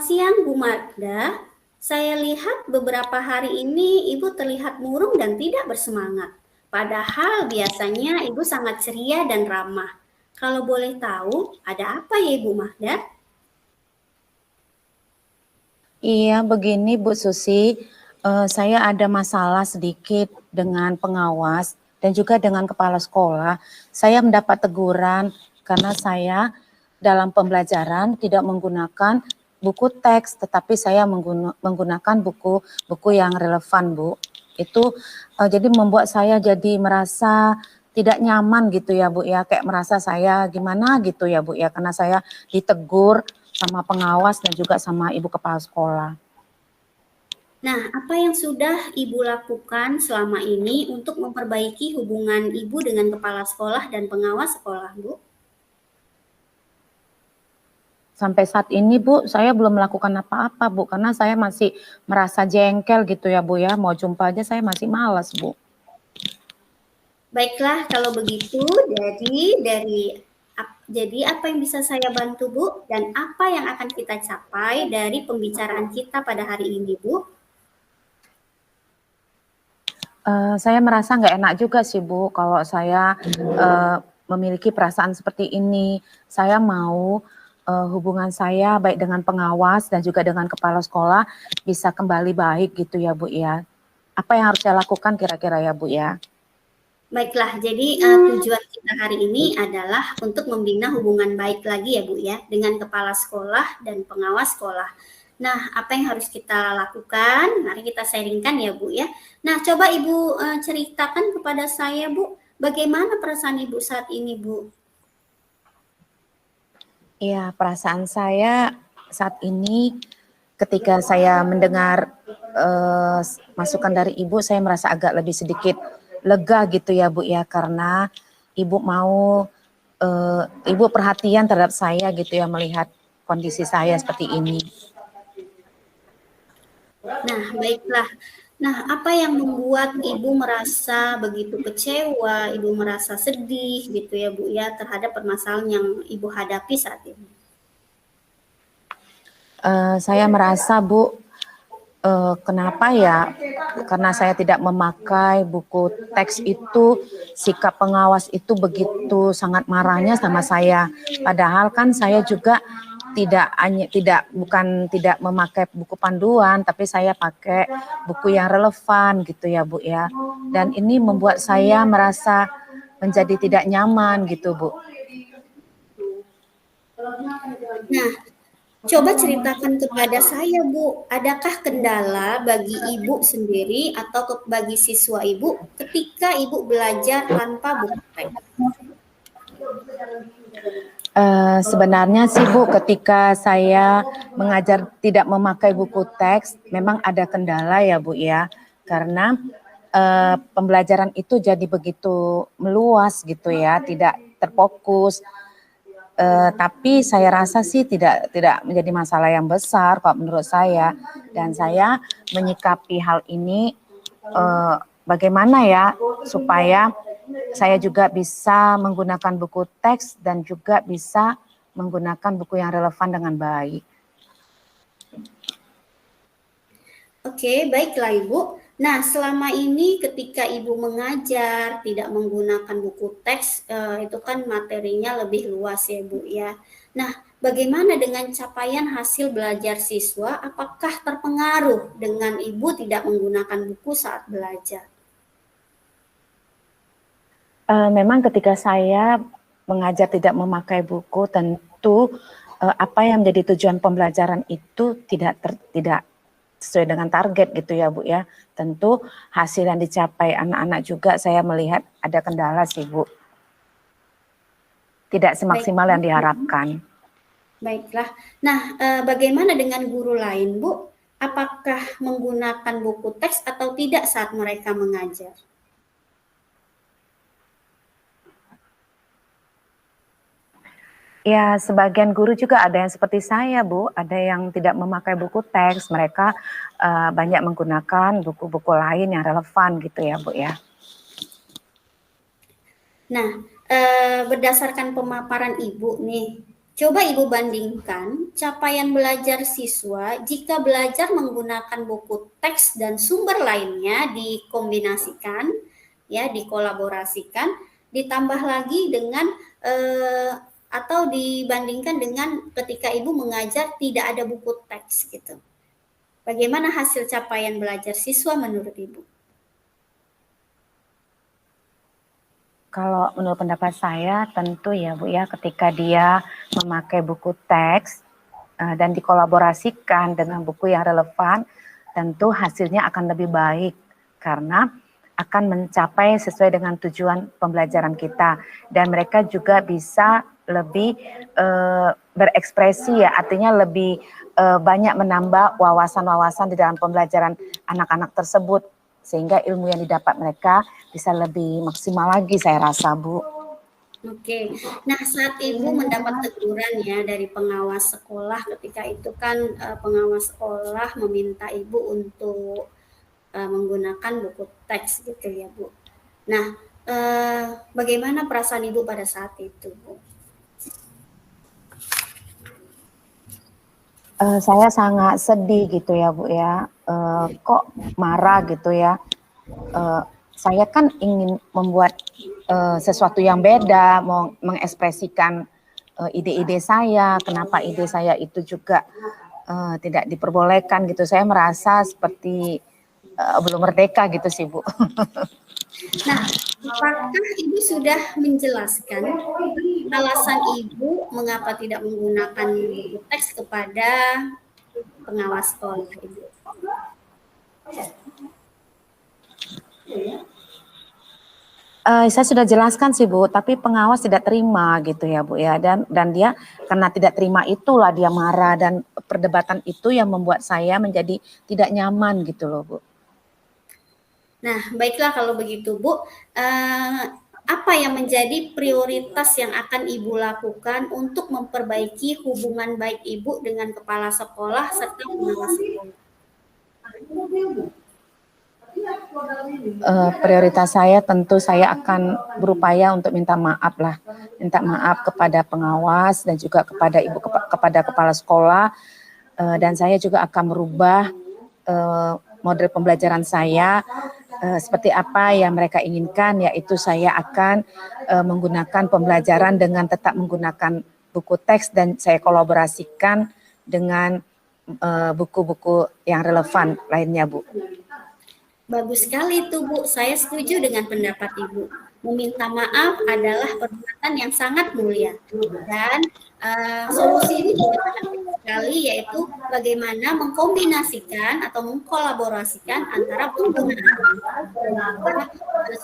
siang, Bu Magda. Saya lihat beberapa hari ini Ibu terlihat murung dan tidak bersemangat. Padahal biasanya Ibu sangat ceria dan ramah. Kalau boleh tahu, ada apa ya Ibu Magda? Iya, begini Bu Susi, saya ada masalah sedikit dengan pengawas dan juga dengan kepala sekolah. Saya mendapat teguran karena saya dalam pembelajaran tidak menggunakan buku teks, tetapi saya menggunakan buku yang relevan, Bu. Itu jadi membuat saya jadi merasa tidak nyaman gitu ya Bu ya, kayak merasa saya gimana gitu ya Bu ya, karena saya ditegur sama pengawas dan juga sama ibu kepala sekolah. Nah, apa yang sudah Ibu lakukan selama ini untuk memperbaiki hubungan Ibu dengan kepala sekolah dan pengawas sekolah, Bu? Sampai saat ini Bu, saya belum melakukan apa-apa Bu, karena saya masih merasa jengkel gitu ya Bu ya, mau jumpa aja saya masih malas Bu. Baiklah, kalau begitu, jadi apa yang bisa saya bantu, Bu? Dan apa yang akan kita capai dari pembicaraan kita pada hari ini, Bu? Saya merasa nggak enak juga sih Bu, kalau saya memiliki perasaan seperti ini. Saya mau hubungan saya baik dengan pengawas dan juga dengan kepala sekolah bisa kembali baik gitu ya Bu ya. Apa yang harus saya lakukan kira-kira ya Bu ya? Baiklah, jadi tujuan kita hari ini adalah untuk membina hubungan baik lagi ya Bu ya, dengan kepala sekolah dan pengawas sekolah. Nah, apa yang harus kita lakukan? Mari kita sharingkan ya Bu ya. Nah, coba Ibu ceritakan kepada saya Bu, bagaimana perasaan Ibu saat ini Bu? Iya, perasaan saya saat ini ketika saya mendengar masukan dari Ibu, saya merasa agak lebih sedikit lega gitu ya Bu ya, karena Ibu mau Ibu perhatian terhadap saya gitu ya, melihat kondisi saya seperti ini. Nah, baiklah. Nah, apa yang membuat Ibu merasa begitu kecewa, Ibu merasa sedih gitu ya Bu ya terhadap permasalahan yang Ibu hadapi saat ini? Saya merasa Bu, kenapa ya? Karena saya tidak memakai buku teks itu, sikap pengawas itu begitu sangat marahnya sama saya. Padahal kan saya juga tidak memakai buku panduan, tapi saya pakai buku yang relevan gitu ya Bu ya. Dan ini membuat saya merasa menjadi tidak nyaman gitu Bu. Nah, coba ceritakan kepada saya, Bu, adakah kendala bagi Ibu sendiri atau bagi siswa Ibu ketika Ibu belajar tanpa buku teks? Sebenarnya sih Bu, ketika saya mengajar tidak memakai buku teks, memang ada kendala ya Bu ya, karena pembelajaran itu jadi begitu meluas gitu ya, tidak terfokus. Tapi saya rasa sih tidak menjadi masalah yang besar kalau menurut saya, dan saya menyikapi hal ini bagaimana ya supaya saya juga bisa menggunakan buku teks dan juga bisa menggunakan buku yang relevan dengan baik. Oke, baiklah Ibu. Nah, selama ini ketika Ibu mengajar tidak menggunakan buku teks, itu kan materinya lebih luas ya Bu ya. Nah, bagaimana dengan capaian hasil belajar siswa? Apakah terpengaruh dengan Ibu tidak menggunakan buku saat belajar? Memang ketika saya mengajar tidak memakai buku, tentu apa yang menjadi tujuan pembelajaran itu tidak sesuai dengan target gitu ya Bu ya. Tentu hasil yang dicapai anak-anak juga saya melihat ada kendala sih Bu. Tidak semaksimal yang diharapkan. Baiklah. Nah, bagaimana dengan guru lain Bu? Apakah menggunakan buku teks atau tidak saat mereka mengajar? Ya, sebagian guru juga ada yang seperti saya, Bu. Ada yang tidak memakai buku teks, mereka banyak menggunakan buku-buku lain yang relevan gitu ya, Bu ya. Nah, berdasarkan pemaparan Ibu nih, Coba Ibu bandingkan capaian belajar siswa jika belajar menggunakan buku teks dan sumber lainnya dikombinasikan, ya, dikolaborasikan, ditambah lagi dengan atau dibandingkan dengan ketika Ibu mengajar tidak ada buku teks gitu. Bagaimana hasil capaian belajar siswa menurut Ibu? Kalau menurut pendapat saya tentu ya Bu ya, ketika dia memakai buku teks dan dikolaborasikan dengan buku yang relevan, tentu hasilnya akan lebih baik karena akan mencapai sesuai dengan tujuan pembelajaran kita, dan mereka juga bisa lebih berekspresi ya, artinya lebih banyak menambah wawasan-wawasan di dalam pembelajaran anak-anak tersebut, sehingga ilmu yang didapat mereka bisa lebih maksimal lagi, saya rasa Bu. Oke, nah saat Ibu mendapat teguran ya dari pengawas sekolah, ketika itu kan pengawas sekolah meminta Ibu untuk menggunakan buku teks gitu ya Bu. Nah, bagaimana perasaan Ibu pada saat itu Bu? Saya sangat sedih gitu ya Bu ya, kok marah gitu ya. Saya kan ingin membuat sesuatu yang beda, mau mengekspresikan ide-ide saya, kenapa ide saya itu juga tidak diperbolehkan gitu. Saya merasa seperti belum merdeka gitu sih Bu. Nah, apakah Ibu sudah menjelaskan alasan Ibu mengapa tidak menggunakan buku teks kepada pengawas sekolah Ibu? Saya sudah jelaskan sih Bu, tapi pengawas tidak terima gitu ya Bu ya, dan dia karena tidak terima itulah dia marah, dan perdebatan itu yang membuat saya menjadi tidak nyaman gitu loh Bu. Nah, baiklah kalau begitu Bu, apa yang menjadi prioritas yang akan Ibu lakukan untuk memperbaiki hubungan baik Ibu dengan kepala sekolah serta pengawas sekolah? Prioritas saya tentu saya akan berupaya untuk minta maaf lah, minta maaf kepada pengawas dan juga kepada kepada kepala sekolah, dan saya juga akan merubah model pembelajaran saya seperti apa yang mereka inginkan, yaitu saya akan menggunakan pembelajaran dengan tetap menggunakan buku teks dan saya kolaborasikan dengan buku-buku yang relevan lainnya Bu. Bagus sekali itu Bu, saya setuju dengan pendapat Ibu. Meminta maaf adalah perbuatan yang sangat mulia. Dan solusi ini juga sangat baik sekali, yaitu bagaimana mengkombinasikan atau mengkolaborasikan antara penggunaan dan juga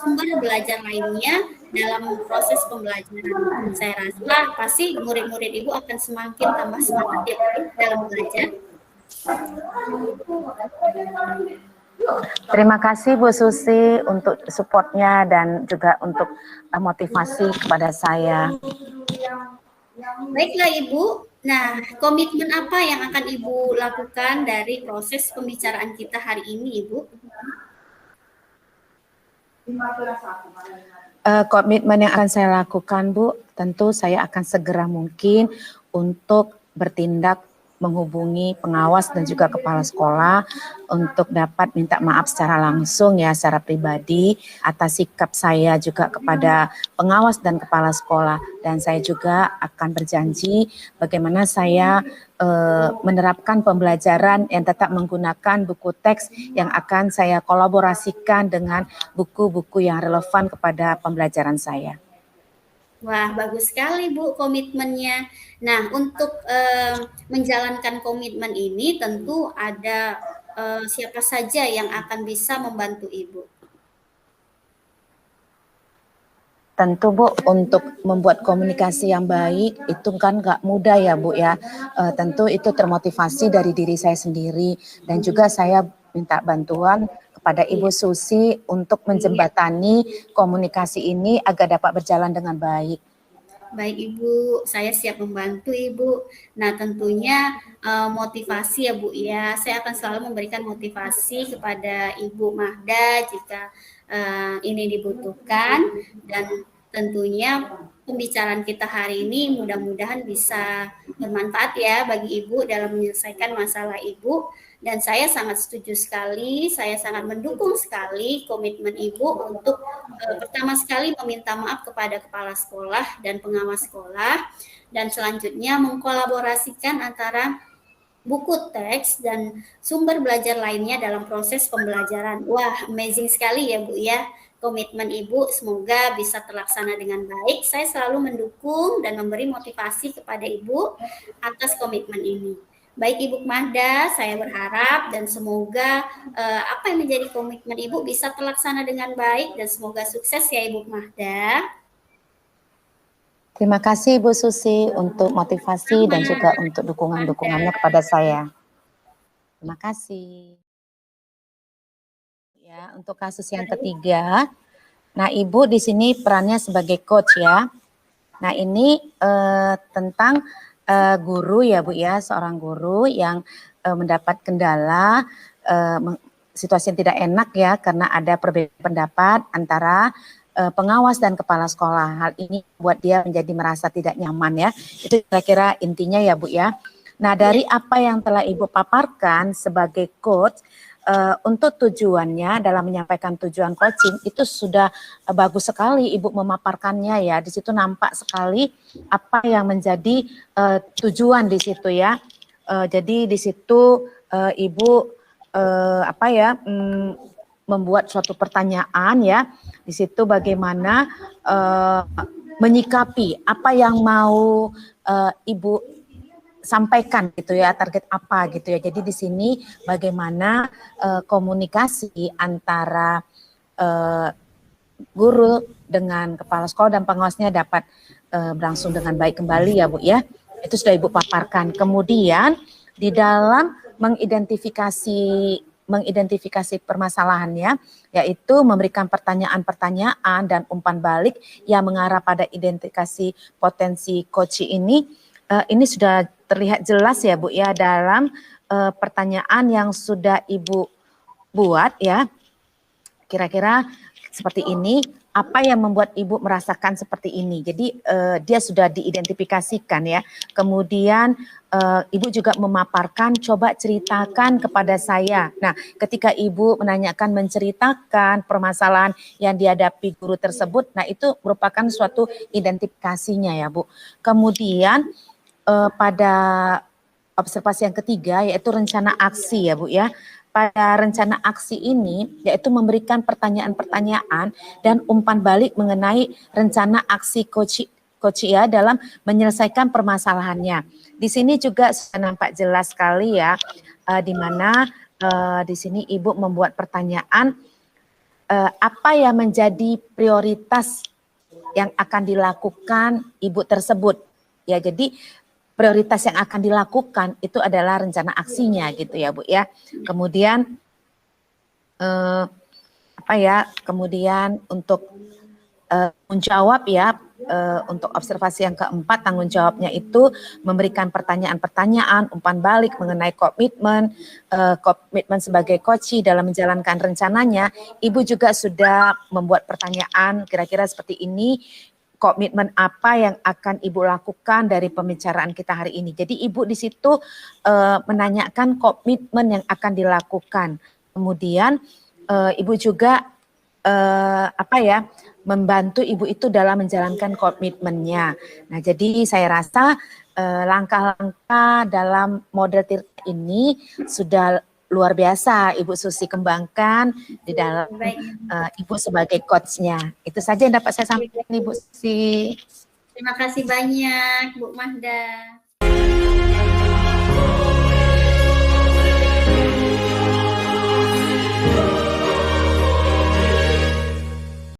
sumber belajar lainnya dalam proses pembelajaran. Saya rasa pasti murid-murid Ibu akan semakin tambah semangat ya dalam belajar. Terima kasih Bu Susi untuk supportnya dan juga untuk motivasi kepada saya. Baiklah Ibu, nah komitmen apa yang akan Ibu lakukan dari proses pembicaraan kita hari ini Ibu? Komitmen yang akan saya lakukan Bu, tentu saya akan segera mungkin untuk bertindak menghubungi pengawas dan juga kepala sekolah untuk dapat minta maaf secara langsung ya, secara pribadi atas sikap saya juga kepada pengawas dan kepala sekolah, dan saya juga akan berjanji bagaimana saya menerapkan pembelajaran yang tetap menggunakan buku teks yang akan saya kolaborasikan dengan buku-buku yang relevan kepada pembelajaran saya. Wah, bagus sekali Bu komitmennya. Nah, untuk menjalankan komitmen ini tentu ada siapa saja yang akan bisa membantu Ibu? Tentu Bu, untuk membuat komunikasi yang baik itu kan nggak mudah ya Bu ya. Tentu itu termotivasi dari diri saya sendiri, dan juga saya minta bantuan kepada Ibu Susi untuk menjembatani komunikasi ini agar dapat berjalan dengan baik. Baik Ibu, saya siap membantu Ibu. Nah tentunya motivasi ya Bu ya, saya akan selalu memberikan motivasi kepada Ibu Mahda jika ini dibutuhkan, dan tentunya pembicaraan kita hari ini mudah-mudahan bisa bermanfaat ya bagi Ibu dalam menyelesaikan masalah Ibu. Dan saya sangat setuju sekali, saya sangat mendukung sekali komitmen Ibu untuk pertama sekali meminta maaf kepada kepala sekolah dan pengawas sekolah, dan selanjutnya mengkolaborasikan antara buku teks dan sumber belajar lainnya dalam proses pembelajaran. Wah, amazing sekali ya Bu ya. Komitmen Ibu semoga bisa terlaksana dengan baik. Saya selalu mendukung dan memberi motivasi kepada Ibu atas komitmen ini. Baik Ibu Mahda, saya berharap dan semoga apa yang menjadi komitmen Ibu bisa terlaksana dengan baik dan semoga sukses ya Ibu Mahda. Terima kasih Ibu Susi untuk motivasi dan juga untuk dukungan-dukungannya kepada saya. Terima kasih. Ya, untuk kasus yang ketiga, nah Ibu di sini perannya sebagai coach ya. Nah ini tentang guru ya Bu ya, seorang guru yang mendapat kendala, situasi yang tidak enak ya karena ada perbedaan pendapat antara pengawas dan kepala sekolah. Hal ini buat dia menjadi merasa tidak nyaman ya. Itu kira-kira intinya ya Bu ya. Nah dari apa yang telah Ibu paparkan sebagai coach, untuk tujuannya dalam menyampaikan tujuan coaching itu sudah bagus sekali Ibu memaparkannya ya. Di situ nampak sekali apa yang menjadi tujuan di situ ya. Jadi di situ Ibu membuat suatu pertanyaan ya. Di situ bagaimana menyikapi apa yang mau Ibu sampaikan gitu ya, target apa gitu ya. Jadi di sini bagaimana komunikasi antara guru dengan kepala sekolah dan pengawasnya dapat berlangsung dengan baik kembali ya Bu ya. Itu sudah Ibu paparkan. Kemudian di dalam mengidentifikasi permasalahannya, yaitu memberikan pertanyaan-pertanyaan dan umpan balik yang mengarah pada identifikasi potensi coach ini sudah terlihat jelas ya Bu ya dalam pertanyaan yang sudah Ibu buat ya. Kira-kira seperti ini, apa yang membuat Ibu merasakan seperti ini? Jadi dia sudah diidentifikasikan ya. Kemudian Ibu juga memaparkan, coba ceritakan kepada saya. Nah, ketika Ibu menceritakan permasalahan yang dihadapi guru tersebut, nah itu merupakan suatu identifikasinya ya Bu. Kemudian pada observasi yang ketiga yaitu rencana aksi ya Bu ya. Pada rencana aksi ini yaitu memberikan pertanyaan-pertanyaan dan umpan balik mengenai rencana aksi coach ya dalam menyelesaikan permasalahannya. Di sini juga sudah nampak jelas sekali ya di mana di sini Ibu membuat pertanyaan apa yang menjadi prioritas yang akan dilakukan Ibu tersebut. Ya, jadi prioritas yang akan dilakukan itu adalah rencana aksinya gitu ya Bu ya. Kemudian kemudian untuk menjawab ya untuk observasi yang keempat, tanggung jawabnya itu memberikan pertanyaan-pertanyaan umpan balik mengenai komitmen sebagai coach dalam menjalankan rencananya. Ibu juga sudah membuat pertanyaan kira-kira seperti ini. Komitmen apa yang akan Ibu lakukan dari pembicaraan kita hari ini. Jadi Ibu di situ menanyakan komitmen yang akan dilakukan. Kemudian Ibu juga membantu Ibu itu dalam menjalankan komitmennya. Nah, jadi saya rasa langkah-langkah dalam model TIRT ini sudah luar biasa Ibu Susi kembangkan di dalam Ibu sebagai coach-nya. Itu saja yang dapat saya sampaikan Ibu Susi. Terima kasih banyak Bu Mahda.